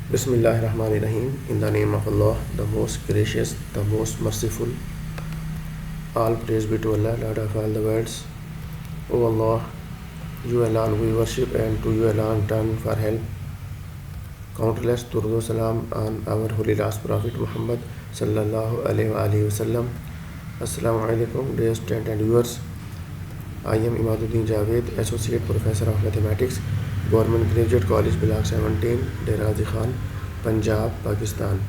Bismillahirrahmanirrahim. In the name of Allah, the most gracious, the most merciful. All praise be to Allah, Lord of all the worlds. O Allah, you alone we worship, and to you alone turn for help. Countless durud salam on our holy last Prophet Muhammad sallallahu alaihi wasallam. Assalamu alaikum, dear students and viewers. I am Imaduddin Javed, Associate Professor of Mathematics, Government Graduate College, Block 17, Dera Ghazi Khan, Punjab Pakistan.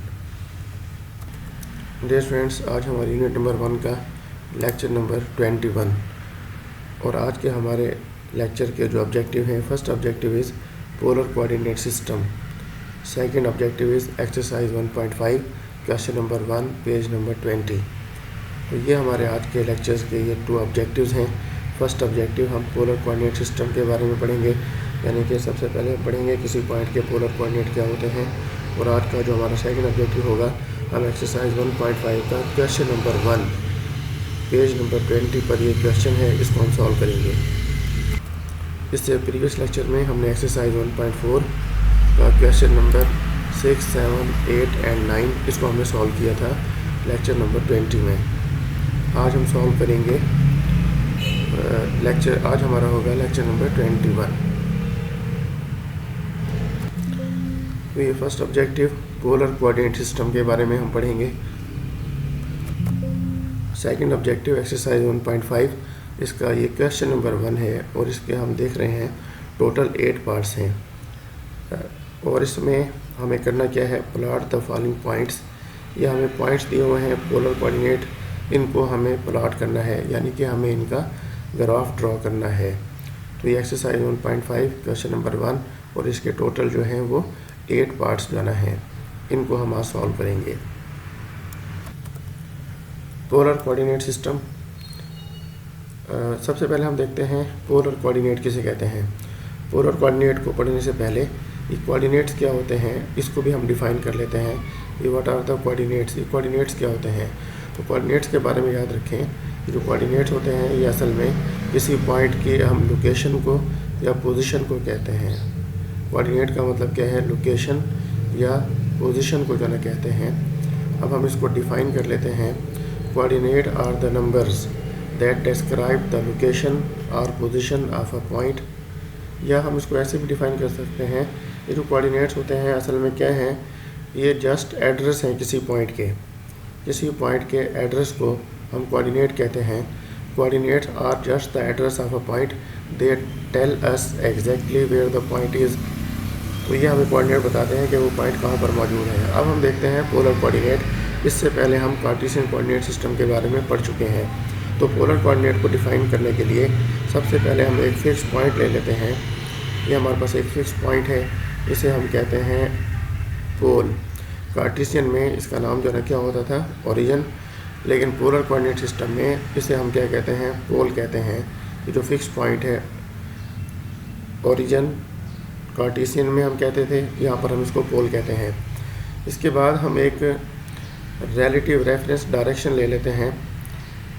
Dear friends, आज हमारी unit number 1 का lecture number 21 और आज के हमारे lecture के जो objective हैं, first objective is polar coordinate system, second objective is exercise 1.5 question number 1 page number 20। तो ये हमारे आज के लेक्चर्स के ये 2 ऑब्जेक्टिव्स हैं। फर्स्ट ऑब्जेक्टिव हम पोलर कोऑर्डिनेट सिस्टम के बारे में पढ़ेंगे, यानी कि सबसे पहले हम पढ़ेंगे किसी पॉइंट के पोलर कोऑर्डिनेट क्या होते हैं। और आज का जो हमारा सेकंड ऑब्जेक्टिव होगा, हम एक्सरसाइज 1.5 का क्वेश्चन नंबर 1 पेज नंबर 20 पर ये क्वेश्चन है, इसको हम सॉल्व करेंगे। इससे प्रीवियस लेक्चर में हमने एक्सरसाइज 1.4 का क्वेश्चन नंबर 6, 7, 8 एंड 9 इसको हमने सॉल्व किया था लेक्चर नंबर 20 में। आज हम सॉल्व करेंगे आज हमारा होगा लेक्चर नंबर 21। तो ये first objective polar coordinate system के बारे में हम पढ़ेंगे। सेकंड ऑब्जेक्टिव एक्सरसाइज 1.5, इसका ये क्वेश्चन नंबर 1 है और इसके हम देख रहे हैं टोटल 8 पार्ट्स हैं। और इसमें हमें करना क्या है, प्लॉट द फॉलोइंग पॉइंट्स। ये हमें पॉइंट्स दिए हुए हैं पोलर कोऑर्डिनेट, इनको हमें प्लॉट करना है, यानी कि हमें इनका ग्राफ ड्रॉ करना है। तो ये एक्सरसाइज 1.5 क्वेश्चन नंबर 1 और इसके टोटल जो हैं वो 8 पार्ट्स जाना है, इनको हम आज सॉल्व करेंगे। पोलर कोऑर्डिनेट सिस्टम, सबसे पहले हम देखते हैं पोलर कोऑर्डिनेट किसे कहते हैं। पोलर कोऑर्डिनेट को पढ़ने से पहले ये कोऑर्डिनेट्स क्या होते हैं इसको भी हम डिफ़ाइन कर लेते हैं। ये व्हाट आर द कोऑर्डिनेट्स, ये कोऑर्डिनेट्स क्या होते हैं। तो कोऑर्डिनेट्स के बारे में याद रखें, जो कोऑर्डिनेट्स होते हैं ये असल में किसी पॉइंट की हम लोकेशन को या पोजीशन को कहते हैं। कोऑर्डिनेट का मतलब क्या है, लोकेशन या पोजीशन को जो ना कहते हैं। अब हम इसको डिफ़ाइन कर लेते हैं। Coordinate are the numbers that describe the location और पोजीशन ऑफ अ पॉइंट। या हम इसको ऐसे भी डिफ़ाइन कर सकते हैं, ये जो कोऑर्डिनेट्स होते हैं असल में क्या हैं, ये जस्ट एड्रेस हैं किसी पॉइंट के। किसी पॉइंट के एड्रेस को हम कोऑर्डिनेट कहते हैं। Coordinates are just the address of a point, they tell us exactly where the point is. तो ये हमें कोऑर्डिनेट बताते हैं कि वो पॉइंट कहाँ पर मौजूद है। अब हम देखते हैं पोलर कोऑर्डिनेट। इससे पहले हम कार्टेशियन कोऑर्डिनेट सिस्टम के बारे में पढ़ चुके हैं। तो पोलर कोऑर्डिनेट को डिफ़ाइन करने के लिए सबसे पहले हम एक फिक्स पॉइंट ले लेते हैं। ये हमारे पास एक फिक्स पॉइंट है, इसे हम कहते हैं पोल। कार्टेशियन में इसका नाम जो है क्या होता था, ओरिजिन, लेकिन पोलर कोऑर्डिनेट सिस्टम में इसे हम क्या कहते हैं, पोल कहते हैं। ये जो फिक्स पॉइंट है, ओरिजिन कार्टेशियन में हम कहते थे, यहाँ पर हम इसको पोल कहते हैं। इसके बाद हम एक रिलेटिव रेफरेंस डायरेक्शन ले लेते हैं।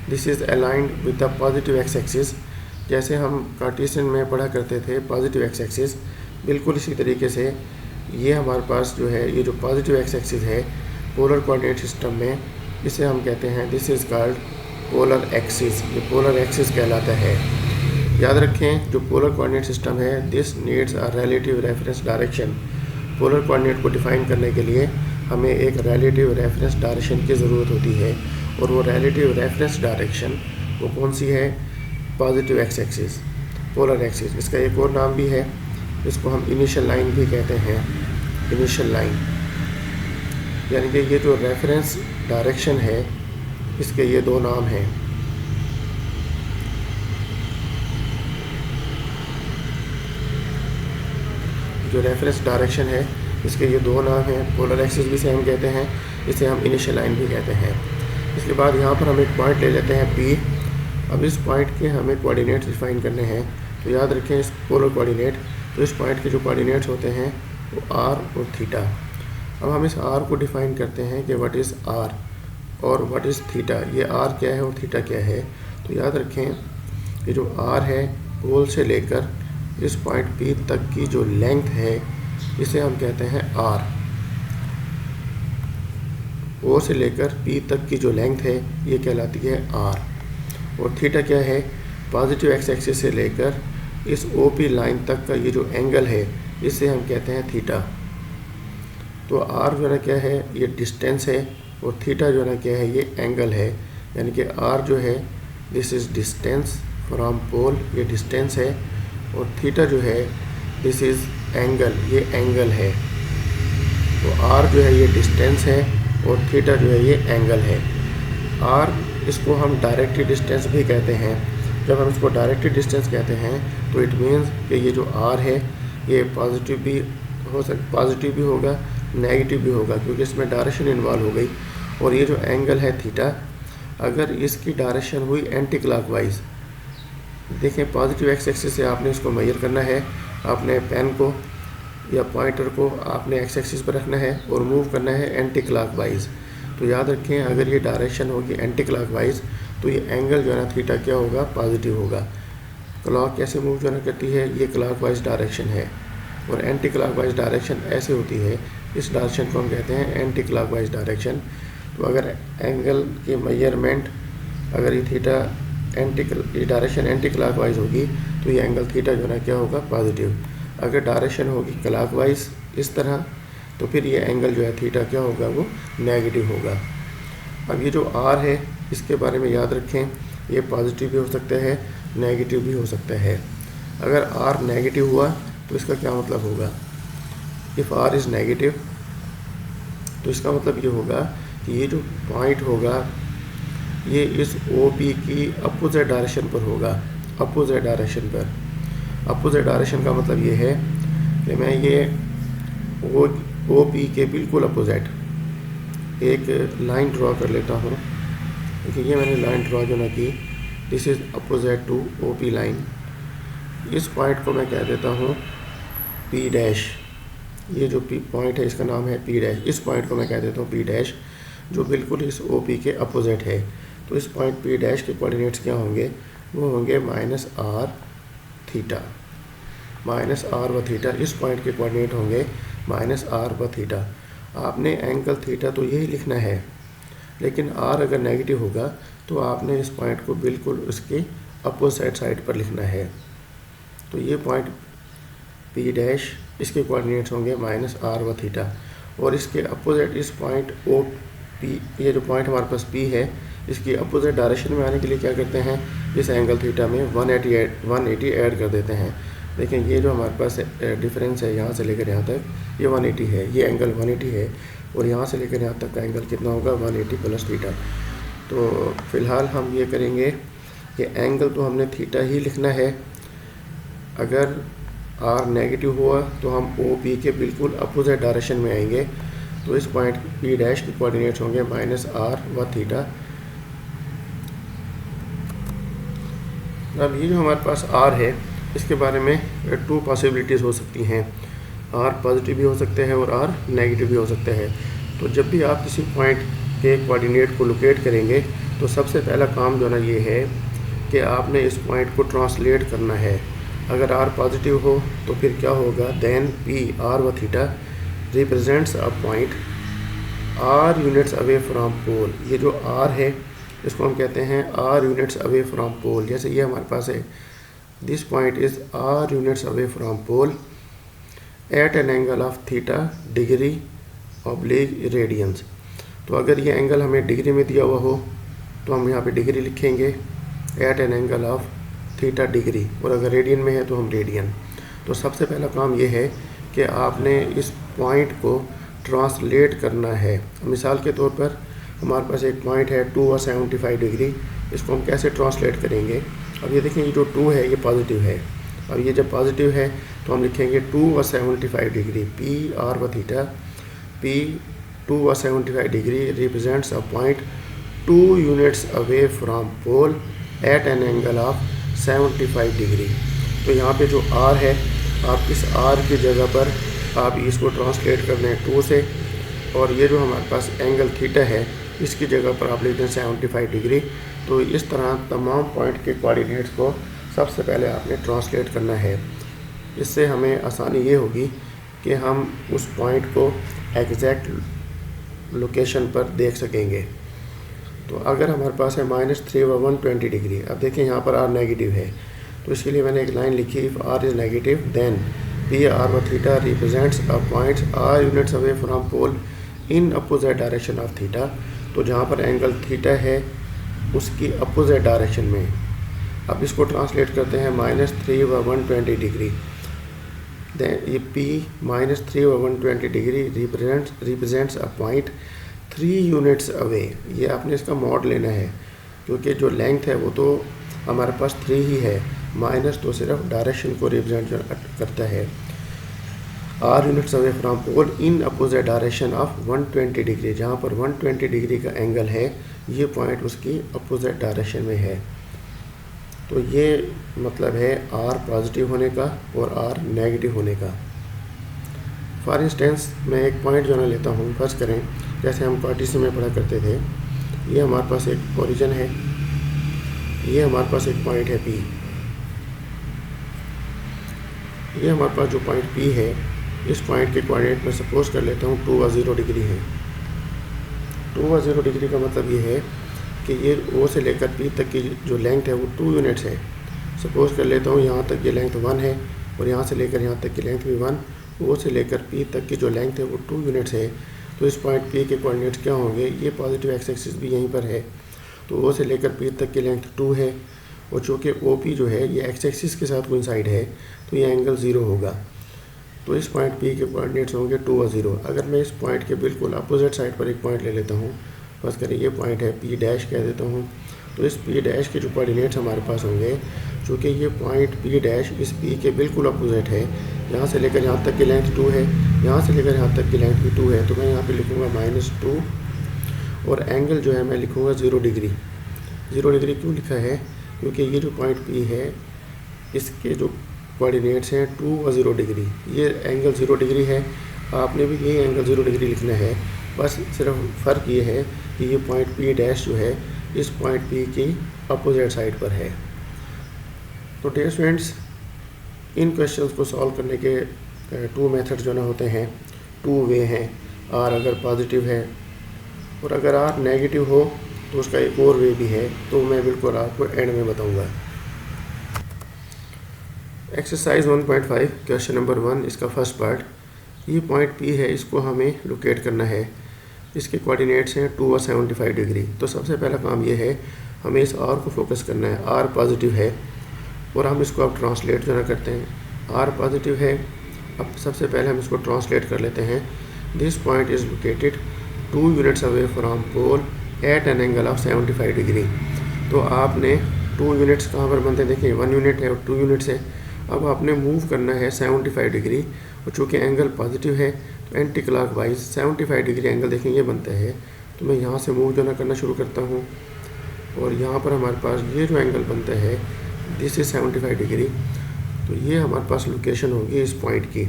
This is aligned with the positive x axis. जैसे हम कार्टेशियन में पढ़ा करते थे पॉजिटिव एक्स एक्सिस, बिल्कुल इसी तरीके से ये हमारे पास जो है, ये जो पॉजिटिव एक्स एक्सिस है पोलर कोऑर्डिनेट सिस्टम में, इसे हम कहते हैं this is called polar axis. ये पोलर एक्सिस कहलाता है। याद रखें, जो पोलर कोऑर्डिनेट सिस्टम है, this needs a relative reference direction. Polar coordinate को डिफ़ाइन करने के लिए हमें एक रिलेटिव रेफरेंस डायरेक्शन की ज़रूरत होती है, और वो रिलेटिव रेफरेंस डायरेक्शन वो कौन सी है, positive x axis, polar axis. इसका एक और नाम भी है, इसको हम इनिशियल लाइन भी कहते हैं, इनिशियल लाइन। यानी कि ये जो रेफरेंस डायरेक्शन है, इसके ये 2 नाम हैं। जो रेफरेंस डायरेक्शन है इसके ये 2 नाम हैं। पोलर एक्सिस भी से हम कहते हैं, इसे हम इनिशियल लाइन भी कहते हैं। इसके बाद यहाँ पर हम एक पॉइंट ले लेते हैं P। अब इस पॉइंट के हमें कोऑर्डिनेट्स डिफाइन करने हैं। तो याद रखें, इस पोलर कोऑर्डिनेट, तो इस पॉइंट के जो कोऑर्डिनेट्स होते हैं वो R और थीटा। अब हम इस R को डिफ़ाइन करते हैं कि व्हाट इज़ R और व्हाट इज़ थीटा। ये R क्या है और थीटा क्या है। तो याद रखें, ये जो R है, पोल से लेकर इस पॉइंट P तक की जो लेंथ है, इसे हम कहते हैं R। ओ से लेकर पी तक की जो लेंथ है ये कहलाती है आर। और थीटा क्या है, पॉजिटिव एक्स एक्सिस से लेकर इस ओ पी लाइन तक का ये जो एंगल है इसे हम कहते हैं थीटा। तो आर जो है ना क्या है, ये डिस्टेंस है, और थीटा जो है ना क्या है, ये एंगल है। यानी कि आर जो है this is distance from pole, ये डिस्टेंस है, और थीटा जो है दिस इज़ एंगल, ये एंगल है। तो आर जो है ये डिस्टेंस है और थीटा जो है ये एंगल है। आर इसको हम डायरेक्टली डिस्टेंस भी कहते हैं। जब हम इसको डायरेक्टली डिस्टेंस कहते हैं तो इट मीन्स कि ये जो आर है ये पॉजिटिव भी होगा, नेगेटिव भी होगा, क्योंकि इसमें डायरेक्शन इन्वॉल्व हो गई। और ये जो एंगल है थीटा, अगर इसकी डायरेक्शन हुई एंटी क्लॉकवाइज, देखें पॉजिटिव एक्स एक्सिस से आपने इसको मेजर करना है, आपने पेन को या पॉइंटर को आपने एक्स एक्सिस पर रखना है और मूव करना है एंटी क्लॉकवाइज। तो याद रखें अगर ये डायरेक्शन होगी एंटी क्लॉकवाइज तो ये एंगल जो है ना थीटा क्या होगा, पॉजिटिव होगा। क्लॉक कैसे मूव जो है करती है, ये क्लॉकवाइज डायरेक्शन है, और एंटी क्लॉकवाइज डायरेक्शन ऐसे होती है, इस डायरेक्शन को हम कहते हैं एंटी क्लॉकवाइज डायरेक्शन। तो अगर एंगल की मेजरमेंट, अगर ये थीटा ये डायरेक्शन एंटी क्लॉकवाइज होगी तो ये एंगल थीटा जो है क्या होगा, पॉजिटिव। अगर डायरेक्शन होगी क्लॉकवाइज इस तरह तो फिर ये एंगल जो है थीटा क्या होगा, वो नेगेटिव होगा। अब ये जो आर है इसके बारे में याद रखें, ये पॉजिटिव भी हो सकता है, नेगेटिव भी हो सकता है। अगर आर नेगेटिव हुआ तो इसका क्या मतलब होगा, इफ़ आर इज़ नेगेटिव तो इसका मतलब ये होगा कि ये जो पॉइंट होगा ये इस ओ पी की अपोजिट डायरेक्शन पर होगा, अपोजिट डायरेक्शन पर। अपोजिट डायरेक्शन का मतलब ये है कि मैं ये ओ पी के बिल्कुल अपोजिट एक लाइन ड्रॉ कर लेता हूँ। देखिए ये मैंने लाइन ड्रॉ जो ना की, this is opposite to O P line. इस पॉइंट को मैं कह देता हूँ पी डैश, ये जो पी पॉइंट है इसका नाम है पी डैश। इस पॉइंट को मैं कह देता हूँ पी डैश, जो बिल्कुल इस ओ पी के अपोजिट है। तो इस पॉइंट पी डैश के कोऑर्डिनेट्स क्या होंगे, वो होंगे minus r theta, minus r व थीटा। इस पॉइंट के कोऑर्डिनेट होंगे माइनस आर व थीटा। आपने एंगल थीटा तो यही लिखना है, लेकिन आर अगर नेगेटिव होगा तो आपने इस पॉइंट को बिल्कुल उसके अपोजिट साइड पर लिखना है। तो ये पॉइंट पी डैश, इसके कोऑर्डिनेट्स होंगे माइनस आर व थीटा, और इसके अपोजिट इस पॉइंट ओ पी, ये जो पॉइंट हमारे पास पी है, इसकी अपोजिट डायरेक्शन में आने के लिए क्या करते हैं, इस एंगल थीटा में 180 ऐड कर देते हैं। देखें ये जो हमारे पास डिफरेंस है यहाँ से लेकर यहाँ तक, ये 180 है, ये एंगल 180 है, और यहाँ से लेकर यहाँ तक का एंगल कितना होगा, 180 प्लस थीटा। तो फ़िलहाल हम ये करेंगे कि एंगल तो हमने थीटा ही लिखना है। अगर आर नेगेटिव हुआ तो हम ओ पी के बिल्कुल अपोजिट डायरेक्शन में आएंगे। तो इस पॉइंट पी डैश के कोऑर्डिनेट्स होंगे माइनस आर व थीटा। अब ये जो हमारे पास आर है इसके बारे में 2 पॉसिबिलिटीज़ हो सकती हैं, आर पॉजिटिव भी हो सकते हैं और आर नेगेटिव भी हो सकते हैं। तो जब भी आप किसी पॉइंट के कोऑर्डिनेट को लोकेट करेंगे तो सबसे पहला काम जो ना ये है कि आपने इस पॉइंट को ट्रांसलेट करना है। अगर आर पॉजिटिव हो तो फिर क्या होगा, देन पी आर व theta represents a point r units away from pole. ये जो आर है इसको हम कहते हैं r units away from pole. जैसे ये हमारे पास है, this point is r units away from pole at an angle of theta degree oblique radians. तो अगर ये एंगल हमें डिग्री में दिया हुआ हो तो हम यहाँ पे डिग्री लिखेंगे, at an angle of theta degree, और अगर रेडियन में है तो हम रेडियन। तो सबसे पहला काम ये है कि आपने इस पॉइंट को ट्रांसलेट करना है। मिसाल के तौर पर हमारे पास एक पॉइंट है 275 डिग्री, इसको हम कैसे ट्रांसलेट करेंगे। अब ये देखें ये जो 2 है ये पॉजिटिव है, अब ये जब पॉजिटिव है तो हम लिखेंगे 275 डिग्री, पी आर व theta, P 275 degree represents a point 2 units away from pole at an angle of 75 degree. तो यहाँ पे जो आर है, आप इस आर की जगह पर आप इसको ट्रांसलेट कर दें 2 से, और ये जो हमारे पास एंगल थीटा है इसकी जगह पर आप लिख दें 75 डिग्री। तो इस तरह तमाम पॉइंट के कोऑर्डिनेट्स को सबसे पहले आपने ट्रांसलेट करना है। इससे हमें आसानी ये होगी कि हम उस पॉइंट को एग्जैक्ट लोकेशन पर देख सकेंगे। तो अगर हमारे पास है -3 व 120 डिग्री, अब देखें यहाँ पर आर नेगेटिव है, तो इसके लिए मैंने एक लाइन लिखी, if R is negative then P are व theta represents a points R units away from pole in opposite direction of theta. तो जहाँ पर एंगल थीटा है उसकी अपोजिट डायरेक्शन में। अब इसको ट्रांसलेट करते हैं -3 व 120 डिग्री। ये P -3 व 120 degree represents a point 3 units away. ये आपने इसका मॉड लेना है, क्योंकि जो लेंथ है वो तो हमारे पास 3 ही है, माइनस तो सिर्फ डायरेक्शन को रिप्रेजेंट करता है। R units away from pole in opposite direction of 120 degree, जहाँ पर 120 डिग्री का एंगल है, ये पॉइंट उसकी अपोजिट डायरेक्शन में है। तो ये मतलब है आर पॉजिटिव होने का और आर नेगेटिव होने का। फॉर इंस्टेंस मैं एक पॉइंट जो ना लेता हूँ, फर्ज करें जैसे हम कार्टेशियन में पढ़ा करते थे, ये हमारे पास एक ओरिजिन है, ये हमारे पास एक पॉइंट है P, ये हमारे पास जो पॉइंट P है, इस पॉइंट के कोऑर्डिनेट में सपोज कर लेता हूँ 2 व 0 डिग्री है। 2 व 0 डिग्री का मतलब ये है कि ये O से लेकर P तक की जो लेंथ है वो 2 यूनिट्स है। सपोज कर लेता हूँ यहाँ तक ये लेंथ 1 है और यहाँ से लेकर यहाँ तक की लेंथ भी 1, O से लेकर P तक की जो लेंथ है वो 2 यूनिट्स है। तो इस पॉइंट P के कोऑर्डिनेट्स क्या होंगे, ये पॉजिटिव एक्स एक्सिस भी यहीं पर है, तो O से लेकर P तक की लेंथ 2 है, और चूँकि OP जो है ये एक्स एक्सिस के साथ कोइंसाइड है तो ये एंगल 0 होगा। तो इस पॉइंट P के कोऑर्डिनेट्स होंगे 2 व 0। अगर मैं इस पॉइंट के बिल्कुल अपोजिट साइड पर एक पॉइंट ले लेता हूँ, बस करें ये पॉइंट है P डैश कह देता हूँ, तो इस P डैश के जो कोऑर्डिनेट्स हमारे पास होंगे, चूँकि ये पॉइंट P डैश इस P के बिल्कुल अपोजिट है, यहाँ से लेकर यहाँ तक की लेंथ 2 है, यहाँ से लेकर यहाँ तक की लेंथ भी 2 है, तो मैं यहाँ पे लिखूँगा -2 और एंगल जो है मैं लिखूँगा 0 डिग्री। 0 डिग्री क्यों लिखा है, क्योंकि ये जो पॉइंट P है इसके जो कोऑर्डिनेट्स हैं 2 व 0 डिग्री, ये एंगल 0 डिग्री है। आपने भी ये एंगल 0 डिग्री लिखना है, बस सिर्फ फ़र्क ये है कि ये पॉइंट P डैश जो है इस पॉइंट P की अपोजिट साइड पर है। तो डियर स्टूडेंट्स, इन क्वेश्चंस को सॉल्व करने के 2 मेथड जो ना होते हैं, 2 वे हैं। आर अगर पॉजिटिव है और अगर आर नेगेटिव हो तो उसका एक और वे भी है, तो मैं बिल्कुल आपको एंड में बताऊंगा। एक्सरसाइज 1.5 क्वेश्चन नंबर 1, इसका फर्स्ट पार्ट, ये पॉइंट P है, इसको हमें लोकेट करना है। इसके कोऑर्डिनेट्स हैं 2 व 75 डिग्री। तो सबसे पहला काम ये है, हमें इस आर को फोकस करना है। आर पॉजिटिव है और हम इसको अब ट्रांसलेट जो ना करते हैं। आर पॉजिटिव है, अब सबसे पहले हम इसको ट्रांसलेट कर लेते हैं। This point is located 2 units away from pole at an angle of 75 degree. तो आपने 2 यूनिट्स कहाँ पर बनते हैं, देखिए 1 यूनिट है और 2 यूनिट्स है। अब आपने मूव करना है 75 डिग्री, और चूँकि एंगल पॉजिटिव है तो anti clock wise 75 degree angle देखें ये बनता है। तो मैं यहाँ से मूव जो ना करना शुरू करता हूँ, और यहाँ पर हमारे पास ये जो एंगल बनता है दिस इज़ 75 डिग्री। तो ये हमारे पास लोकेशन होगी इस पॉइंट की।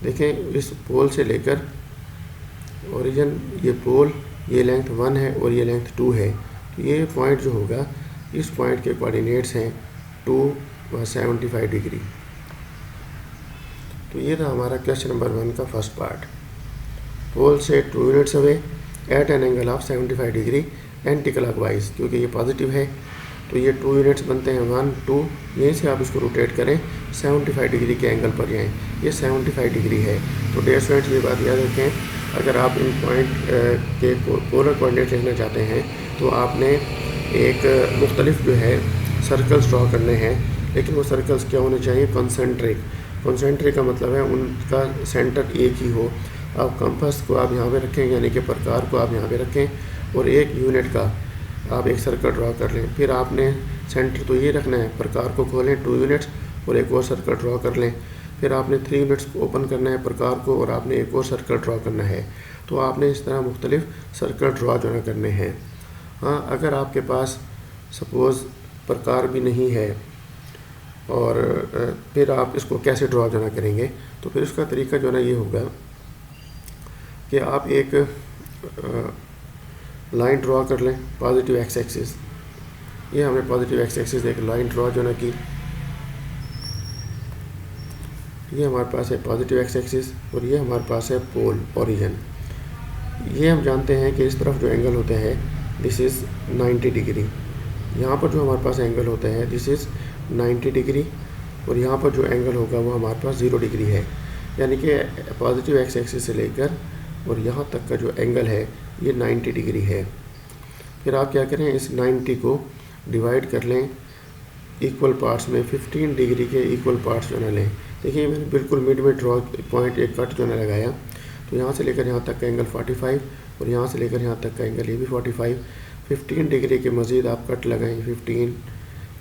देखें इस पोल से लेकर ओरिजिन, ये पोल, ये लेंथ 1 है और ये लेंथ 2 है। तो ये पॉइंट जो होगा, इस पॉइंट के कोऑर्डिनेट्स हैं 2 व 75 डिग्री। तो ये था हमारा क्वेश्चन नंबर 1 का फर्स्ट पार्ट। पोल से 2 units away at an angle of 75 degree anti clock wise, क्योंकि ये पॉजिटिव है तो ये 2 यूनिट्स बनते हैं 1 2, यहीं से आप इसको रोटेट करें 75 डिग्री के एंगल पर जाएँ, ये 75 डिग्री है। तो डियर स्टूडेंट्स, ये बात याद रखें, अगर आप इन पॉइंट के पोलर कोऑर्डिनेट लिखना चाहते हैं तो आपने एक मुख्तलिफ जो है सर्कल्स ड्रॉ करने हैं, लेकिन वो सर्कल्स क्या होने चाहिए, कंसेंट्रिक का मतलब है उनका सेंटर एक ही हो। अब कंपास को आप यहाँ पे रखें, यानी कि प्रकार को आप यहाँ पे रखें, और एक यूनिट का आप एक सर्कल ड्रॉ कर लें। फिर आपने सेंटर तो ये रखना है, प्रकार को खोलें 2 यूनिट्स और एक और सर्कल ड्रॉ कर लें। फिर आपने 3 यूनिट्स ओपन करना है प्रकार को, और आपने एक और सर्कल ड्रॉ करना है। तो आपने इस तरह मुख्तलिफ सर्कल ड्रॉ जो है करने हैं। हाँ, अगर आपके पास सपोज़ प्रकार भी नहीं है और फिर आप इसको कैसे ड्रॉ जो ना करेंगे, तो फिर उसका तरीका जो ना ये होगा कि आप एक लाइन ड्रॉ कर लें पॉजिटिव एक्स एक्सिस। ये हमने पॉजिटिव एक्स एक्सिस एक लाइन ड्रॉ जो ना की, ये हमारे पास है पॉजिटिव एक्स एक्सिस और ये हमारे पास है पोल ओरिजिन। ये हम जानते हैं कि इस तरफ जो एंगल होते हैं दिस इज़ 90 डिग्री, यहाँ पर जो हमारे पास एंगल होता है दिस इज़ 90 डिग्री, और यहाँ पर जो एंगल होगा वो हमारे पास 0 डिग्री है। यानी कि पॉजिटिव एक्स एक्सिस से लेकर और यहाँ तक का जो एंगल है ये 90 डिग्री है। फिर आप क्या करें, इस 90 को डिवाइड कर लें इक्वल पार्ट्स में, 15 डिग्री के इक्वल पार्ट्स जो ना लें। देखिए मैंने बिल्कुल मिड में ड्रॉ पॉइंट एक कट जो ना लगाया, तो यहाँ से लेकर यहाँ तक का एंगल 45 और यहाँ से लेकर यहाँ तक का एंगल ये भी 45। 15 डिग्री के मज़ीद आप कट लगाएं, 15,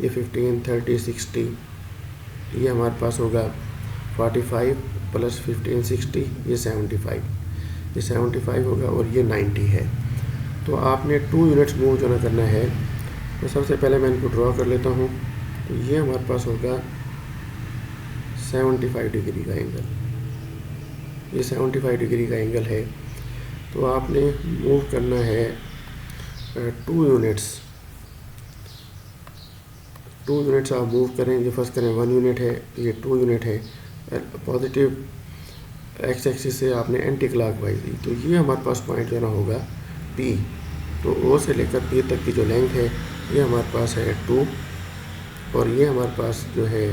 ये 15, 30, 60, ये हमारे पास होगा 45 प्लस 15, 60, ये 75, ये 75 होगा और ये 90 है। तो आपने 2 यूनिट्स मूव जो ना करना है, तो सबसे पहले मैं इनको ड्रॉ कर लेता हूँ। तो ये हमारे पास होगा 75 डिग्री का एंगल, ये 75 डिग्री का एंगल है। तो आपने मूव करना है 2 यूनिट्स, 2 यूनिट्स आप मूव करें। ये फर्स्ट करें 1 यूनिट है, ये 2 यूनिट है। पॉजिटिव एक्स एक्सिस से आपने एंटी क्लॉकवाइज दी, तो ये हमारे पास पॉइंट जो ना होगा P। तो O से लेकर P तक की जो लेंथ है ये हमारे पास है 2, और ये हमारे पास जो है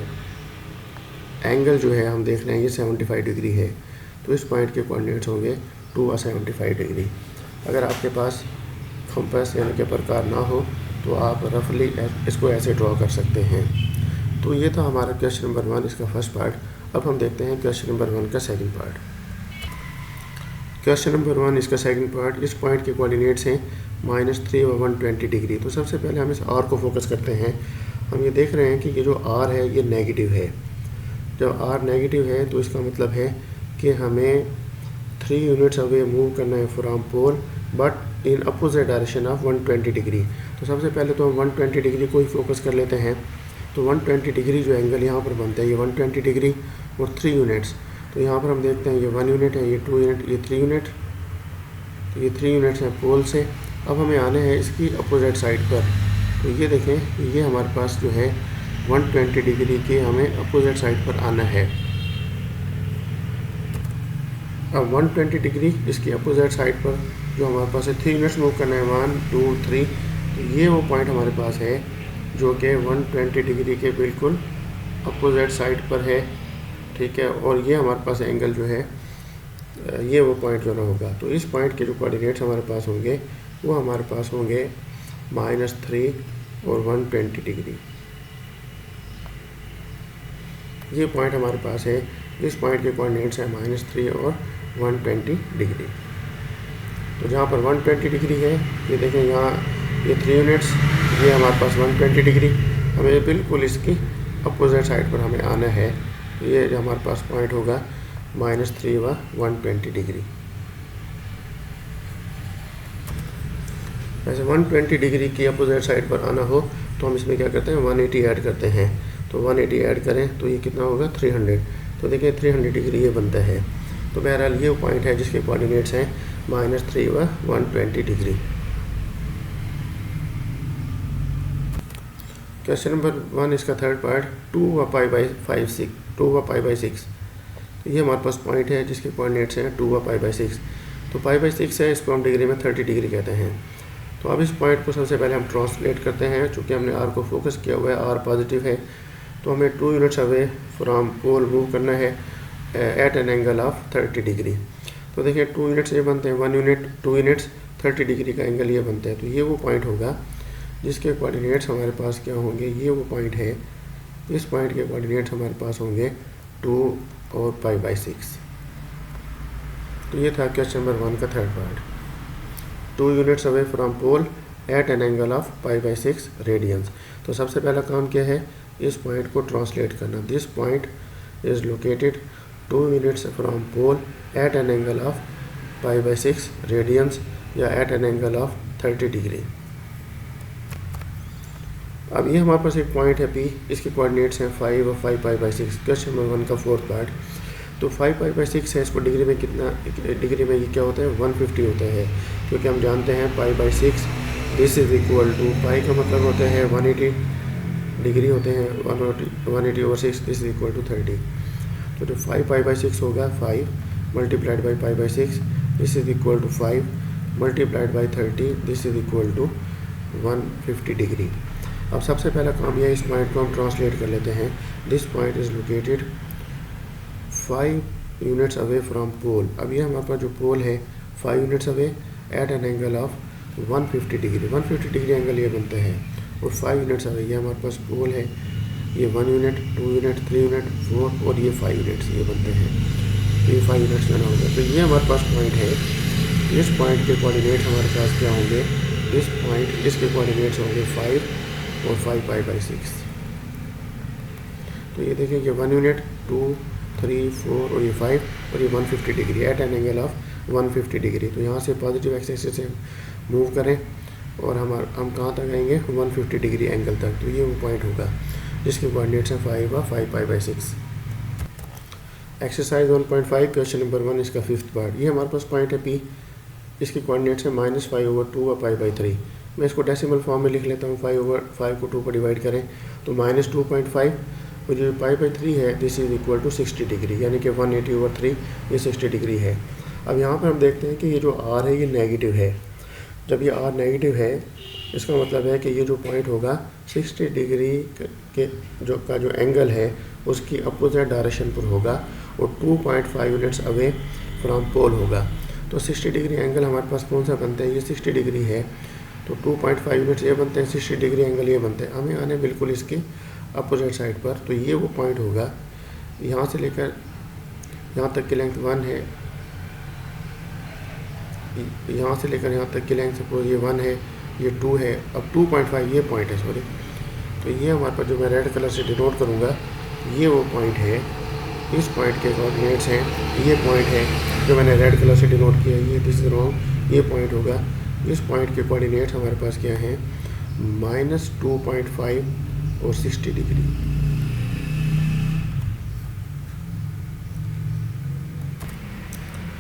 एंगल जो है हम देख रहे हैं ये 75 डिग्री है। तो इस पॉइंट के कोऑर्डिनेट्स होंगे 2 और 75 डिग्री। अगर आपके पास कंपास यानी कि प्रकार ना हो तो आप रफली इसको ऐसे ड्रॉ कर सकते हैं। तो ये था हमारा क्वेश्चन नंबर 1, इसका फर्स्ट पार्ट। अब हम देखते हैं क्वेश्चन नंबर 1 का सेकंड पार्ट। क्वेश्चन नंबर 1 इसका सेकंड पार्ट, इस पॉइंट के कोऑर्डिनेट्स हैं -3 और 120 डिग्री। तो सबसे पहले हम इस R को फोकस करते हैं। हम ये देख रहे हैं कि ये जो R है ये नेगेटिव है। जब R नेगेटिव है तो इसका मतलब है कि हमें 3 यूनिट्स अवे मूव करना है from pole, but in opposite direction of 120 degree. तो सबसे पहले तो हम 120 डिग्री को ही फोकस कर लेते हैं। तो 120 डिग्री जो एंगल यहाँ पर बनता है ये 120 डिग्री और 3 यूनिट्स। तो यहाँ पर हम देखते हैं ये 1 यूनिट है, ये 2 यूनिट, ये 3 यूनिट। तो ये 3 यूनिट्स हैं पोल से। अब हमें आने हैं इसकी अपोजिट साइड पर। तो ये देखें ये हमारे पास जो है 120 डिग्री के हमें अपोजिट साइड पर आना है। अब 120 डिग्री इसकी अपोजिट साइड पर जो हमारे पास है 3 यूनिट्स मूव करना है, 1, 2, 3। तो ये वो पॉइंट हमारे पास है जो कि 120 डिग्री के बिल्कुल अपोजिट साइड पर है, ठीक है। और ये हमारे पास एंगल जो है ये वो पॉइंट जो ना होगा। तो इस पॉइंट के जो कोऑर्डिनेट्स हमारे पास होंगे वो हमारे पास होंगे -3 और 120 डिग्री। ये पॉइंट हमारे पास है, इस पॉइंट के कोऑर्डिनेट्स हैं -3 और 120 डिग्री। तो जहाँ पर 120 डिग्री है ये देखें, यहाँ ये 3 यूनिट्स, ये हमारे पास 120 डिग्री, हमें बिल्कुल इसकी अपोजिट साइड पर हमें आना है। ये जो हमारे पास पॉइंट होगा -3 व 120 डिग्री। वैसे 120 डिग्री की अपोजिट साइड पर आना हो तो हम इसमें क्या करते हैं 180 ऐड करते हैं। तो 180 ऐड करें तो ये कितना होगा 300। तो देखिए 300 डिग्री ये बनता है। तो बहरहाल ये पॉइंट है जिसके कोऑर्डिनेट्स हैं -3 व 120 डिग्री। क्वेश्चन नंबर 1 इसका थर्ड पार्ट, 2 व π/6। तो ये हमारे पास पॉइंट है जिसके कोऑर्डिनेट्स हैं 2 व π/6। तो π/6 है, इसको हम डिग्री में 30 डिग्री कहते हैं। तो अब इस पॉइंट को सबसे पहले हम ट्रांसलेट करते हैं। चूँकि हमने R को फोकस किया हुआ है, R पॉजिटिव है, तो हमें 2 units away from pole move करना है at an angle of 30 degree. तो देखिए 2 यूनिट्स ये बनते हैं, 1 यूनिट 2 यूनिट्स 30 डिग्री का एंगल ये बनता है। तो ये वो पॉइंट होगा जिसके कोऑर्डिनेट्स हमारे पास क्या होंगे, ये वो पॉइंट है, इस पॉइंट के कोऑर्डिनेट्स हमारे पास होंगे 2 और π/6। तो ये था क्वेश्चन नंबर 1 का third part, 2 units away from pole at an angle of π/6 radians. तो सबसे पहला काम क्या है, इस पॉइंट को ट्रांसलेट करना। This point is located 2 units from pole at an angle of π/6 radians या at an angle of 30 degree. अब ये हमारे पास एक पॉइंट है P, इसके कोऑर्डिनेट्स हैं 5 और 5 π/6। क्वेश्चन नंबर 1 का फोर्थ पार्ट, तो 5 π/6 है, इसको डिग्री में कितना, डिग्री में ये क्या होता है 150 होता है, क्योंकि हम जानते हैं π/6 दिस इज इक्वल टू, पाई का मतलब होता है 180 डिग्री होते हैं, 180/6 दिस इज इक्वल टू 30। तो जो 5 π/6 होगा 5 multiplied by π/6, this is equal to 5 multiplied by 30, this is equal to 150 degree. अब सबसे पहला काम यह, इस पॉइंट को हम ट्रांसलेट कर लेते हैं। This point is located 5 units away from pole. अब ये हमारे पास जो पोल है 5 units away at an angle of 150 degree. 150 degree angle ये बनता है। और 5 यूनिट्स अवे, ये हमारे पास पोल है, ये 1 यूनिट, 2 यूनिट, 3 यूनिट, 4 और ये 5 यूनिट्स ये बनते हैं। ये 5 यूनिट्स बना होगा। तो ये हमारे पास पॉइंट है। इस पॉइंट के कोऑर्डिनेट हमारे पास क्या होंगे, इस पॉइंट इसके कोऑर्डिनेट्स होंगे 5 और 5 पाई बाई 6। तो ये देखें कि 1 यूनिट, 2, 3, 4 और ये 5 और ये 150 degree at an angle of 150 degree. तो यहाँ से पॉजिटिव एक्सिस से मूव करें और हम कहाँ तक आएंगे, 150 डिग्री एंगल तक। तो ये वो पॉइंट होगा जिसके कोऑर्डिनेट्स हैं 5 और 5 pi by 6। Exercise 1.5 question number 1 इसका 5th पार्ट। ये हमारे पास पॉइंट है P, इसकी कोऑर्डिनेट्स है -5/2 और पाई बाई 3। मैं इसको डेसिमल फॉर्म में लिख लेता हूँ। 5/5 को 2 पर डिवाइड करें तो -2.5 और जो पाई बाई 3 है this is equal to 60 degree, यानी कि 180/3 ये 60 डिग्री है। अब यहाँ पर हम देखते हैं कि ये जो R है ये नेगेटिव है। जब ये R नेगेटिव है इसका मतलब है कि ये जो पॉइंट होगा 60 डिग्री के जो एंगल है उसकी अपोजिट डायरेक्शन पर होगा और 2.5 यूनिट्स अवे फ्रॉम पोल होगा। तो 60 डिग्री एंगल हमारे पास कौन सा बनता है, ये 60 डिग्री है। तो 2.5 यूनिट्स ये बनते हैं, 60 डिग्री एंगल ये बनते हैं। हमें आने बिल्कुल इसके अपोजिट साइड पर। तो ये वो पॉइंट होगा, यहाँ से लेकर यहाँ तक की लेंथ 1 है, यहाँ से लेकर यहाँ तक की लेंथ सपोज ये 1 है, ये 2 है। अब 2.5 ये पॉइंट है, सॉरी। तो ये हमारे पास जो मैं रेड कलर से डिनोट करूँगा ये वो पॉइंट है। इस पॉइंट के कोऑर्डिनेट्स हैं, ये पॉइंट है जो मैंने रेड कलर से डिनोट किया, ये दिस इज रॉन्ग, ये पॉइंट होगा। इस पॉइंट के कोऑर्डिनेट्स हमारे पास क्या हैं, -2.5 और 60 डिग्री।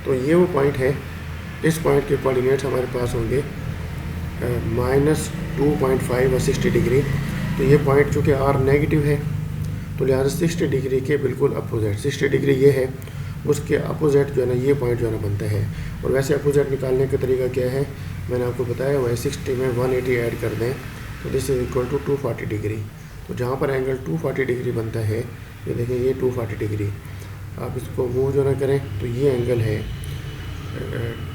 तो ये वो पॉइंट है। इस पॉइंट के कोऑर्डिनेट्स हमारे पास होंगे -2.5 और 60 डिग्री। तो ये पॉइंट चूँकि R नेगेटिव है तो लिहाजा 60 डिग्री के बिल्कुल अपोजिट, 60 डिग्री ये है, उसके अपोजिट जो है ना ये पॉइंट जो है ना बनता है। और वैसे अपोजिट निकालने का तरीका क्या है मैंने आपको बताया हुआ है। 60 में 180 ऐड कर दें तो this is equal to 240 degree. तो जहाँ पर एंगल 240 डिग्री बनता है, ये देखें ये 240 डिग्री, आप इसको मूव जो ना करें तो ये एंगल है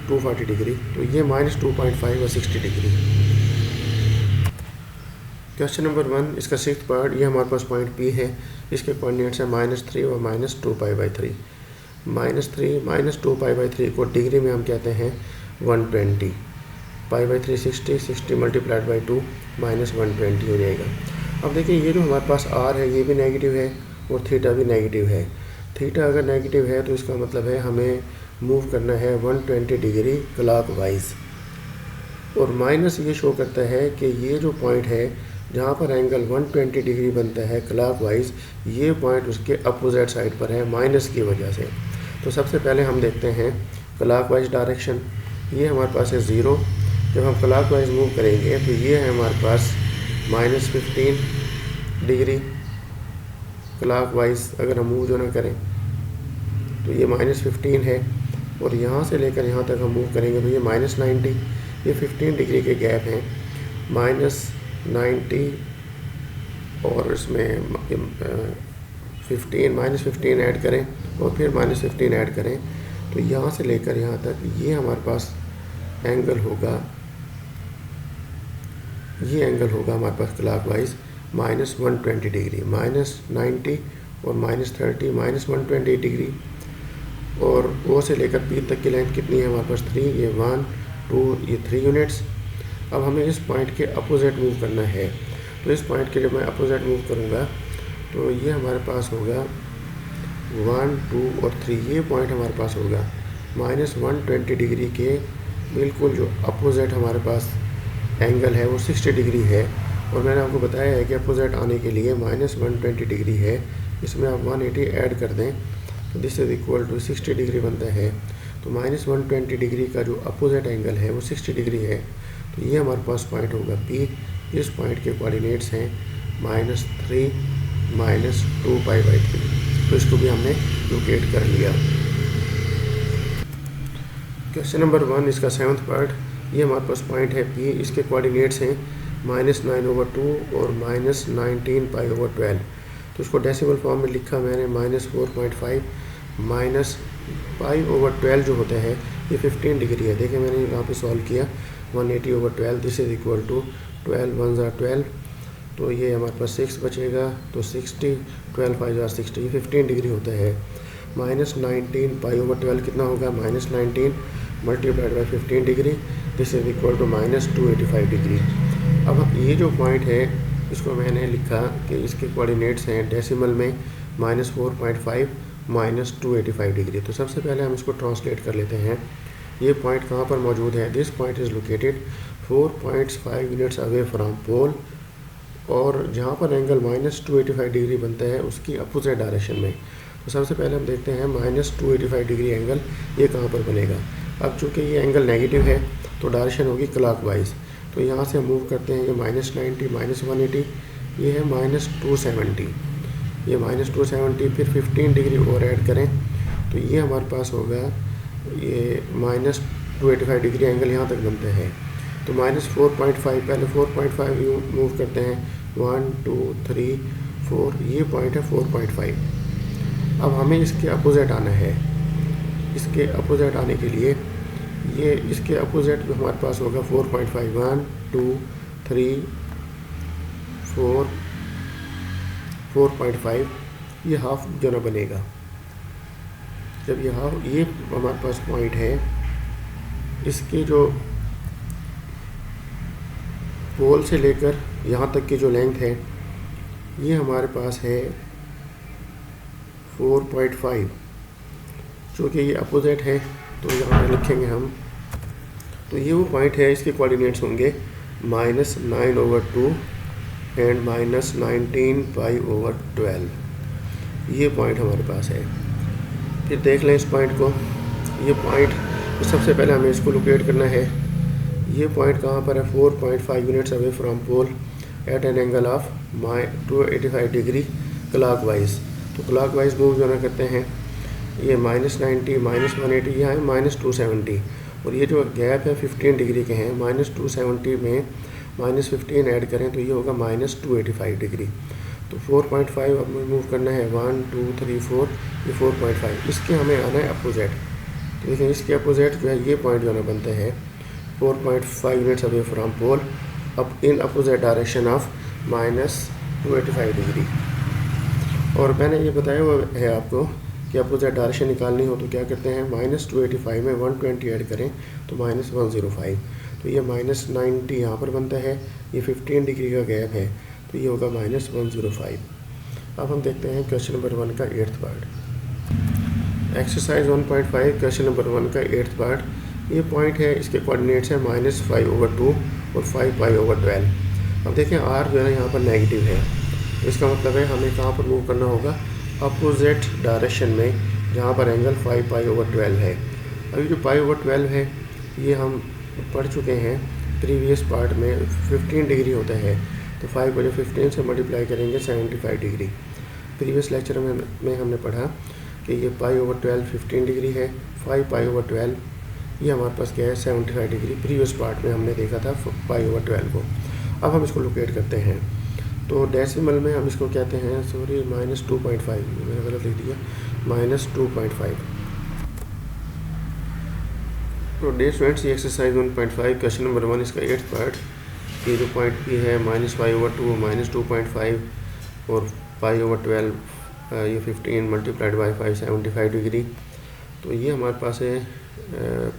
240 डिग्री। तो ये -2.5 और 60 डिग्री। क्वेश्चन नंबर 1 इसका 6th पार्ट। ये हमारे पास पॉइंट P है, इसके कोऑर्डिनेट्स हैं -3 और -2 पाई बाई 3। -2 पाई बाई 3 को डिग्री में हम कहते हैं 120, पाई बाई 3 60, 60 मल्टीप्लाइड बाई 2 -120 हो जाएगा। अब देखिए ये जो हमारे पास R है ये भी नेगेटिव है और थीटा भी नेगेटिव है। थीटा अगर नेगेटिव है तो इसका मतलब है हमें मूव करना है 120 डिग्री क्लॉकवाइज। और माइनस ये शो करता है कि ये जो पॉइंट है जहाँ पर एंगल 120 डिग्री बनता है क्लॉकवाइज, ये पॉइंट उसके अपोजिट साइड पर है माइनस की वजह से। तो सबसे पहले हम देखते हैं क्लॉकवाइज डायरेक्शन। ये हमारे पास है 0। जब हम क्लॉकवाइज मूव करेंगे तो ये है हमारे पास -15 डिग्री क्लॉकवाइज। अगर हम मूव जो ना करें तो ये -15 है और यहाँ से लेकर यहाँ तक हम मूव करेंगे तो ये -90। ये 15 डिग्री के गैप हैं, -90 और इसमें -15 ऐड करें और फिर -15 ऐड करें तो यहाँ से लेकर यहाँ तक ये हमारे पास एंगल होगा, ये एंगल होगा हमारे पास क्लॉकवाइज -120 डिग्री, -90 और -30 -120 डिग्री। और O से लेकर P तक की लेंथ कितनी है हमारे पास 3, ये 1 2 ये 3 यूनिट्स। अब हमें इस पॉइंट के अपोजिट मूव करना है। तो इस पॉइंट के जब मैं अपोजिट मूव करूँगा तो ये हमारे पास होगा 1 2 और 3, ये पॉइंट हमारे पास होगा -120 डिग्री के बिल्कुल जो अपोजिट हमारे पास एंगल है वो 60 डिग्री है। और मैंने आपको बताया है कि अपोजिट आने के लिए -120 डिग्री है, इसमें आप 180 ऐड कर दें तो this is equal to 60 degree बनता है। तो -120 डिग्री का जो अपोजिट एंगल है वो 60 डिग्री है। तो ये हमारे पास पॉइंट होगा P। इस पॉइंट के कोऑर्डिनेट्स हैं -3 -2 पाई बाई 3। तो इसको भी हमने लोकेट कर लिया। क्वेश्चन नंबर 1 इसका 7th पार्ट। ये हमारे पास पॉइंट है P, इसके कोऑर्डिनेट्स हैं -9/2 और -19π/12। तो इसको डेसिमल फॉर्म में लिखा मैंने -4.5 -π/12 जो होता है ये 15 डिग्री है। देखिए मैंने यहाँ पे सॉल्व किया 180/12, दिस इज इक्वल टू 12 1 ज़ा 12, तो ये हमारे पास 6 बचेगा, तो 60, 12 5 ज़ा 60, ये 15 डिग्री होता है। -19π/12 कितना होगा, -19 multiplied by 15 degree, this is equal to -285 degree. अब ये जो पॉइंट है इसको मैंने लिखा कि इसके कोऑर्डिनेट्स हैं डेसिमल में -4.5 -285 डिग्री। तो सबसे पहले हम इसको ट्रांसलेट कर लेते हैं। ये पॉइंट कहाँ पर मौजूद है, this point is located 4.5 units away from pole, और जहाँ पर एंगल -285 डिग्री बनता है उसकी अपोजिट डायरेक्शन में। तो सबसे पहले हम देखते हैं -285 डिग्री एंगल ये कहाँ पर बनेगा। अब चूँकि ये एंगल नेगेटिव है तो डायरेक्शन होगी क्लॉकवाइज। तो यहाँ से हम मूव करते हैं, ये -90 -180, ये है -270, ये -270, फिर 15 डिग्री और ऐड करें तो ये हमारे पास होगा ये -285 डिग्री एंगल यहाँ तक बनता है। तो -4.5, पहले 4.5 मूव करते हैं, 1 2 3 4, ये पॉइंट है 4.5। अब हमें इसके अपोजिट आना है। इसके अपोजिट आने के लिए ये इसके अपोजिट हमारे पास होगा 4.5, 1 2 3 4, 4.5, ये हाफ जो ना बनेगा। जब ये हाफ, ये हमारे पास पॉइंट है, इसकी जो पोल से लेकर यहाँ तक की जो लेंथ है ये हमारे पास है 4.5। चूँकि ये अपोजिट है तो यहाँ पर लिखेंगे हम, तो ये वो पॉइंट है, इसके कोऑर्डिनेट्स होंगे -9/2 एंड -19π/12। ये पॉइंट हमारे पास है। फिर देख लें इस पॉइंट को, ये पॉइंट, तो सबसे पहले हमें इसको लोकेट करना है। ये पॉइंट कहाँ पर है, 4.5 units away from pole at an angle of 285 degree clockwise. तो क्लॉकवाइज मूव जो ना करते हैं, ये -90 -180, यहाँ है -270, और ये जो गैप है 15 डिग्री के हैं, -270 में -15 ऐड करें तो ये होगा -285 डिग्री। तो 4.5 अब मूव करना है, 1 2 3 4, ये 4.5, इसके हमें आना है अपोजिट। तो देखिए इसके अपोजिट जो है ये पॉइंट जो ना बनता है 4.5 यूनिट्स अवे फ्रॉम पोल, अब इन अपोजिट डायरेक्शन ऑफ -285 डिग्री। और मैंने ये बताया हुआ है आपको कि अपोजिट डायरेक्शन निकालनी हो तो क्या करते हैं, -285 में 120 ऐड करें तो -105, तो ये -90 यहाँ पर बनता है, ये 15 डिग्री का गैप है, तो ये होगा -105। अब हम देखते हैं क्वेश्चन नंबर 1 का 8th part. Exercise 1.5 question number 1 का 8th पार्ट। ये पॉइंट है, इसके कोऑर्डिनेट्स हैं -5/2 और 5π/12। अब देखें r जो है ना यहाँ पर नेगेटिव है, तो इसका मतलब है हमें कहाँ पर मूव करना होगा, अपोजिट डायरेक्शन में, जहाँ पर एंगल 5π/12 है। अभी जो π/12 है ये हम पढ़ चुके हैं प्रीवियस पार्ट में, 15 डिग्री होता है, तो 5/15 से मल्टीप्लाई करेंगे 75 डिग्री। प्रीवियस लेक्चर में हमने पढ़ा कि ये π/12 15 डिग्री है, 5π/12 ये हमारे पास क्या है 75 डिग्री। प्रीवियस पार्ट में हमने देखा था π/12 को। अब हम इसको लोकेट करते हैं, तो डेसिमल में हम इसको कहते हैं, सॉरी -2.5, मैंने गलत लिख दिया, -2.5। तो डे स्टूडेंट्स, ये एक्सरसाइज 1.5 क्वेश्चन नंबर 1 इसका 8th पार्ट। ये जो पॉइंट भी है -5/2 -2.5 और π/12, ये 15 मल्टीप्लाइड बाई 5 75 डिग्री। तो ये हमारे पास है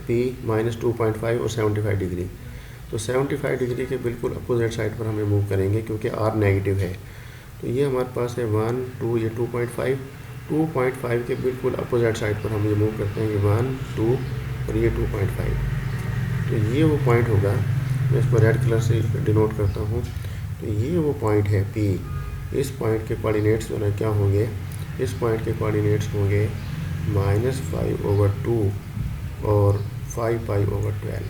P -2.5 और 75 डिग्री। तो 75 डिग्री के बिल्कुल अपोजिट साइड पर हमें मूव करेंगे क्योंकि R नेगेटिव है। तो ये हमारे पास है 1 2, ये 2.5 के बिल्कुल अपोजिट साइड पर हम ये मूव करते हैं, ये 1 2 और ये 2.5। तो ये वो पॉइंट होगा, मैं इसको रेड कलर से डिनोट करता हूँ। तो ये वो पॉइंट है P। इस पॉइंट के कोऑर्डिनेट्स जो है क्या होंगे, इस पॉइंट के कोऑर्डिनेट्स होंगे -5/2 और 5π/12।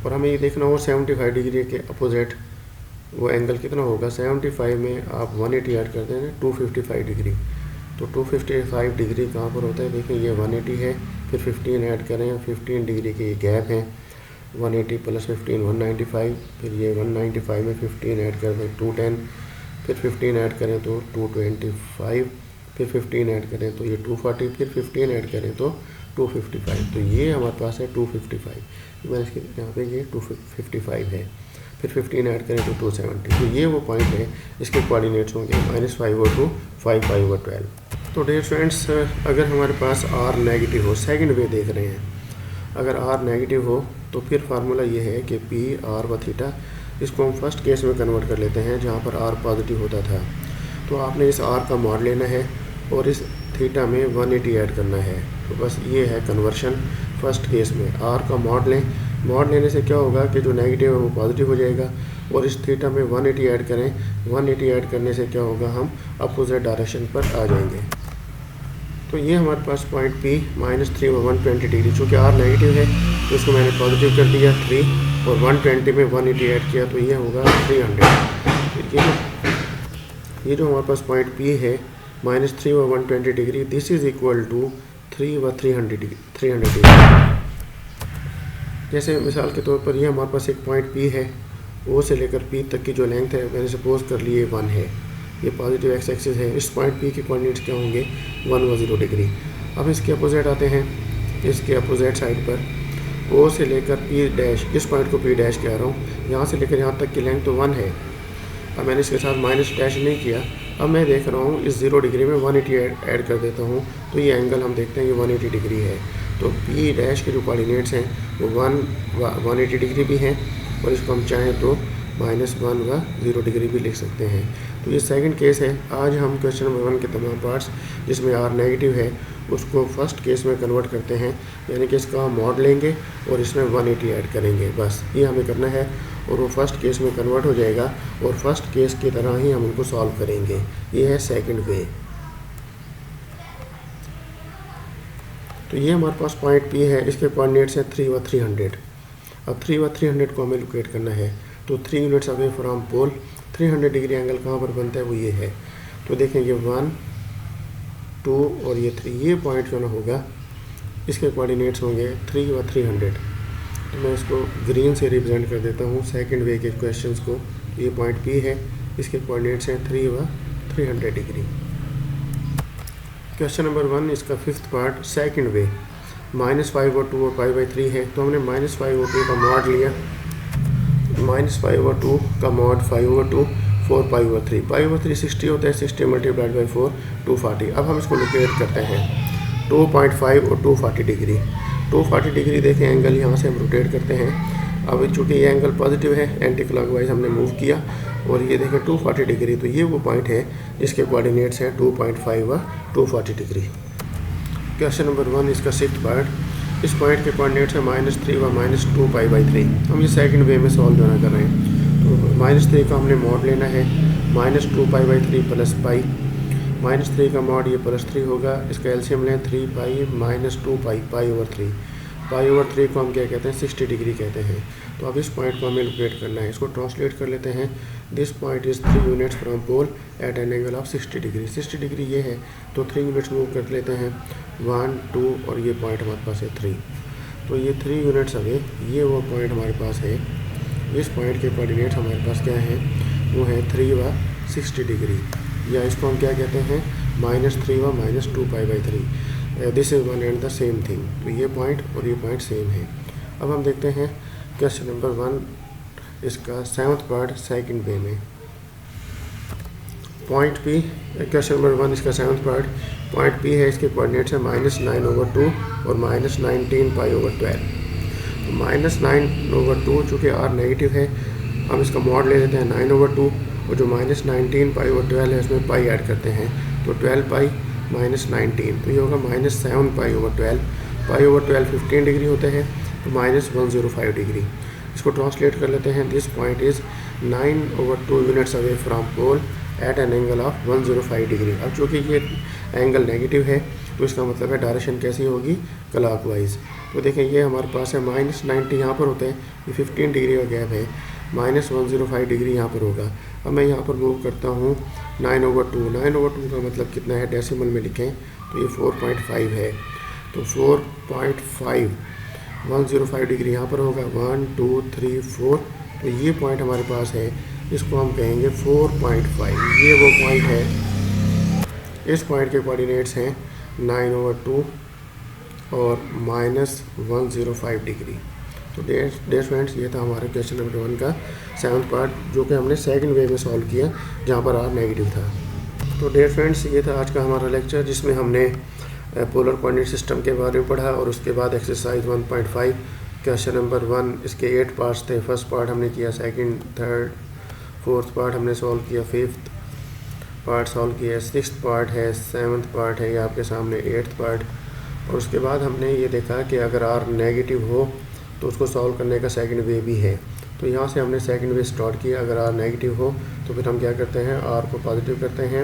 और हमें ये देखना हो 75 डिग्री के अपोजिट वो एंगल कितना होगा। 75 में आप 180 ऐड करते हैं 255 डिग्री। तो 255 डिग्री कहाँ पर होता है, देखें ये 180 है, फिर 15 ऐड करें, 15 डिग्री के गैप हैं, 180 प्लस 15 195, फिर ये 195 में 15 ऐड कर दें 210, फिर 15 ऐड करें तो 225, फिर 15 ऐड करें तो ये 240, फिर 15 ऐड करें तो 255। तो ये हमारे पास है 255, मैंने इसके यहाँ पे ये 255 है। फिर 15 ऐड करें तो 270। तो ये वो पॉइंट है, इसके कोऑर्डिनेट्स होंगे -5/2, 5/12। तो डियर स्टूडेंट्स, अगर हमारे पास r नेगेटिव हो, सेकंड वे देख रहे हैं, अगर r नेगेटिव हो तो फिर फार्मूला ये है कि p r व थीटा, इसको हम फर्स्ट केस में कन्वर्ट कर लेते हैं जहाँ पर r पॉजिटिव होता था। तो आपने इस r का मॉड लेना है और इस थीटा में 180 ऐड करना है। तो बस ये है कन्वर्शन फर्स्ट केस में। r का मॉड लें, मॉड लेने से क्या होगा कि जो नेगेटिव है वो पॉजिटिव हो जाएगा, और इस थीटा में 180 ऐड करें, 180 ऐड करने से क्या होगा, हम अपोजिट डायरेक्शन पर आ जाएंगे। तो ये हमारे पास पॉइंट P -3 और 120 डिग्री, चूँकि r नेगेटिव है तो इसको मैंने पॉजिटिव कर दिया 3, और 120 में 180 ऐड किया तो ये होगा 300। ये जो हमारे पास पॉइंट P है -3 और 120 degree, this is equal to 3 व 300 डिग्री। जैसे मिसाल के तौर पर ये हमारे पास एक पॉइंट P है, O से लेकर P तक की जो लेंथ है मैंने सपोज कर ली है 1 है, ये पॉजिटिव एक्स एक्सिस है। इस पॉइंट P के कोऑर्डिनेट्स क्या होंगे, 1 व 0 डिग्री। अब इसके अपोजिट आते हैं, इसके अपोजिट साइड पर O से लेकर P डैश, इस पॉइंट को P डैश कह रहा हूँ, यहाँ से लेकर यहाँ तक की लेंथ तो 1 है। अब मैंने इसके साथ माइनस डैश नहीं किया, अब मैं देख रहा हूँ इस 0 डिग्री में 180 ऐड कर देता हूँ, तो ये एंगल हम देखते हैं ये 180 डिग्री है। तो P डैश के जो कोऑर्डिनेट्स हैं वो 180 डिग्री भी हैं, और इसको हम चाहें तो -1 व 0 डिग्री भी लिख सकते हैं। तो ये सेकंड केस है। आज हम क्वेश्चन नंबर 1 के तमाम पार्ट्स जिसमें r नेगेटिव है उसको फर्स्ट केस में कन्वर्ट करते हैं, यानी कि इसका मॉड लेंगे और इसमें 180 ऐड करेंगे, बस ये हमें करना है, और वो फर्स्ट केस में कन्वर्ट हो जाएगा, और फर्स्ट केस की तरह ही हम उनको सॉल्व करेंगे। ये है सेकंड वे। तो ये हमारे पास पॉइंट P है, इसके कोऑर्डिनेट्स हैं 3 व 300। अब 3 व 300 को हमें लोकेट करना है, तो 3 units away from pole 300 degree angle कहाँ पर बनता है, वो ये है। तो देखें ये 1, 2 और ये 3, ये पॉइंट जो ना होगा इसके कोऑर्डिनेट्स होंगे 3 व 300। तो मैं इसको ग्रीन से रिप्रेजेंट कर देता हूँ सेकंड वे के क्वेश्चंस को। ये पॉइंट P है, इसके कोऑर्डिनेट्स हैं 3 व 300 डिग्री। क्वेश्चन नंबर 1 इसका फिफ्थ पार्ट सेकंड वे, -5/2 और π/3 है। तो हमने -5/2 का मॉड लिया, -5/2 का मॉड 5/2, 4π/3, π/3 60 होता है, 60 मल्टीप्लाइड बाई 4 240। अब हम इसको लोकेट करते हैं 2.5 और 240 डिग्री। 240 डिग्री देखें एंगल, यहाँ से हम रोटेट करते हैं। अब चूँकि ये एंगल पॉजिटिव है, एंटी क्लॉकवाइज हमने मूव किया, और ये देखें 240 डिग्री। तो ये वो पॉइंट है जिसके कोऑर्डिनेट्स हैं 2.5 व 240 डिग्री। क्वेश्चन नंबर 1 इसका सिक्स्थ पार्ट, इस पॉइंट के कोऑर्डिनेट्स हैं -3 व -2π/3। हम ये सेकंड वे में सॉल्व होना कर रहे हैं। तो -3 का हमने मॉड लेना है, -2π/3 प्लस पाई, -3 का मॉड ये +3 होगा, इसका एलसीएम लें 3π - 2π, π/3। π/3 को हम क्या कहते हैं, 60 डिग्री कहते हैं। तो अब इस पॉइंट को हमें लोकेट करना है, इसको ट्रांसलेट कर लेते हैं। This point is 3 units from pole at an angle of 60 degree. 60 degree ये है, तो 3 यूनिट्स मूव कर लेते हैं, 1, 2 और ये पॉइंट हमारे पास है 3। तो ये 3 यूनिट्स अवे ये वो पॉइंट हमारे पास है। इस पॉइंट के कोऑर्डिनेट्स हमारे पास क्या हैं, वो है 3 व 60 डिग्री, या इसको हम क्या कहते हैं, -3 व -2π/3। This is one and the same thing. तो ये पॉइंट और ये पॉइंट सेम है। अब हम देखते हैं क्वेश्चन नंबर 1 इसका 7th पार्ट सेकंड वे में। पॉइंट P, क्वेश्चन नंबर 1 इसका 7th पार्ट, पॉइंट P है, इसके कोऑर्डिनेट्स हैं -9/2 और -19π/12। तो -9/2 चूँकि r नेगेटिव है, हम इसका मॉड ले लेते हैं 9/2, और जो -19π/12 है उसमें पाई ऐड करते हैं, तो 12π -19, तो ये होगा -7π/12। π/12 15 डिग्री होता है, तो -105 डिग्री। इसको ट्रांसलेट कर लेते हैं। This point is 9/2 units away from pole at an angle of 105 degree. अब चूँकि ये एंगल नेगेटिव है, तो इसका मतलब है डायरेक्शन कैसी होगी, क्लॉकवाइज। तो देखें ये हमारे पास है -90 यहाँ पर होता है, ये 15 डिग्री का गैप है, -105 डिग्री यहाँ पर होगा। अब मैं यहाँ पर मूव करता हूँ 9/2। 9/2 का मतलब कितना है, डेसिमल में लिखें तो ये 4.5 है। तो 4.5 105 डिग्री यहाँ पर होगा 1 2 3 4। तो ये पॉइंट हमारे पास है, इसको हम कहेंगे 4.5। ये वो पॉइंट है, इस पॉइंट के कोऑर्डिनेट्स हैं 9/2 और -105 डिग्री। तो डियर फ्रेंड्स, ये था हमारा क्वेश्चन नंबर 1 का 7th पार्ट, जो कि हमने सेकंड वे में सॉल्व किया जहाँ पर r नेगेटिव था। तो डियर फ्रेंड्स, ये था आज का हमारा लेक्चर, जिसमें हमने पोलर कोऑर्डिनेट सिस्टम के बारे में पढ़ा और उसके बाद एक्सरसाइज 1.5 क्वेश्चन नंबर 1, इसके 8 पार्ट्स थे। फर्स्ट पार्ट हमने किया, सेकंड, थर्ड, फोर्थ पार्ट हमने सॉल्व किया, फिफ्थ पार्ट सॉल्व किया, 6th पार्ट है, 7th पार्ट है, ये आपके सामने 8th पार्ट। और उसके बाद हमने ये देखा कि अगर r नेगेटिव हो तो उसको सॉल्व करने का सेकंड वे भी है। तो यहाँ से हमने सेकंड वे स्टार्ट किया। अगर r नेगेटिव हो तो फिर हम क्या करते हैं, r को पॉजिटिव करते हैं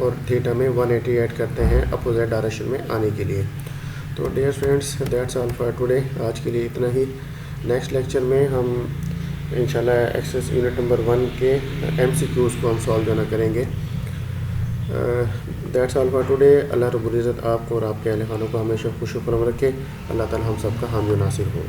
और थीटा में 180 ऐड करते हैं अपोजिट डायरेक्शन में आने के लिए। तो dear friends, that's all for today. आज के लिए इतना ही। नेक्स्ट लेक्चर में हम इंशाल्लाह एक्सरसाइज यूनिट नंबर 1 के MCQs को हम सॉल्व करना करेंगे। That's all for today. अल्लाह रब्बुल इज़्ज़त आपको और आपके अहले खानों को हमेशा खुश खुर्रम रखे। अल्लाह ताला हम सबका हामी नासिर हो।